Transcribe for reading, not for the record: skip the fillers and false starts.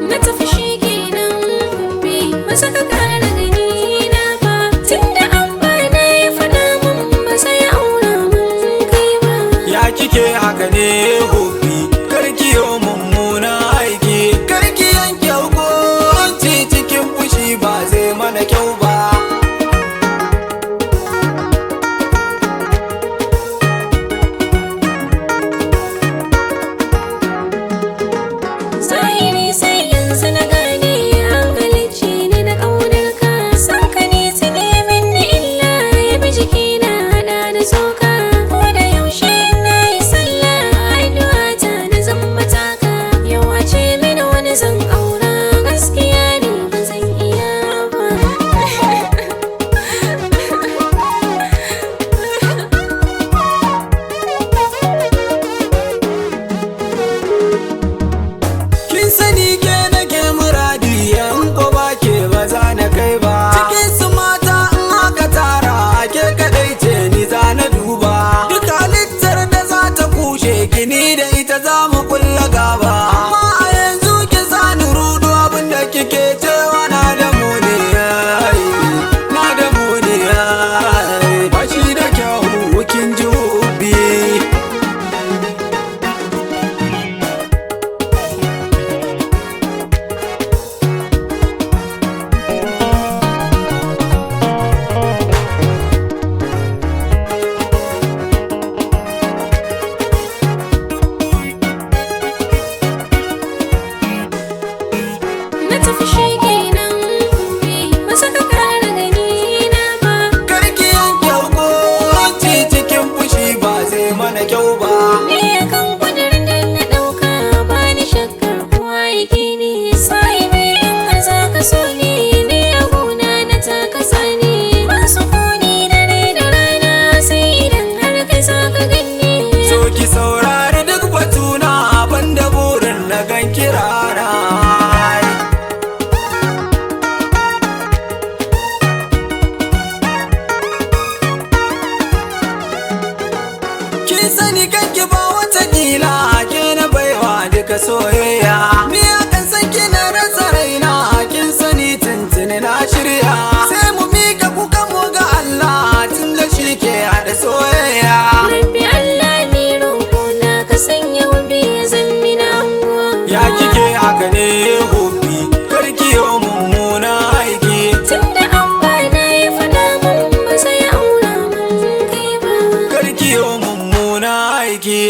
Na tafi shi kenan bi masa ka kara gani na ba, tunda an bana ya faɗa mun ba sai aura mun kai ba. Ya kike haka ne hobi, karki yo mummuna aiki, karki yanke hukunci cikin fushi ba zai mana kyau ba. Zahiri sai yanzu na gane an halicce ni da ƙaunar ka, san ka ne tuni min da illa ya bi jikina hada da soka. Ko da yaushe na yi sallah addu'a ta na zan mataka, yau a ce mini wani zan aura gaskiya ne ba zan iya ba. Kin sani ke nake muradi, yan ko ba ke ba za na kai ba. Cikin su mata in aka tara ke kadai ce ni za na duba. Duk halittar da za ta kushe kini da ita za mu kulla gaba. Amma a yanzu ki sani rudu abinda kike cewa na da muni, na da muni, ba shi da kyau kin ji hobi. Na tafi shi kenan bi masa ka kara gani na ba. Karki yanke hukunci cikin fushi ba zai mana kyau ba. Ni akan kudirin da na ɗauka ba ni shakkar kowa yake ne. Sahibi in har za ka so ni ne a gona na ta kasa ne. Ba su kuni dare da rana sai idan har kai za ka gani. So ki saurari duk batuna abinda burin na gan kirana. Kin sani kanki ba wata kila ke na baiwa duka soyayya. Ni akan san kina rasa raina, kin sani tuntuni na shirya. Sai mu mika kukan mu ga Allah tunda shi ke haɗa soyayya. Rabbi Allah ni roƙona ka sanya wabi ya zammi na anguwa. Ya kike haka ne hobi, karki yo mummuna aiki. Tunda an bana ya faɗa mun ba sai aura mun kai ba. Karki yo mummuna aiki.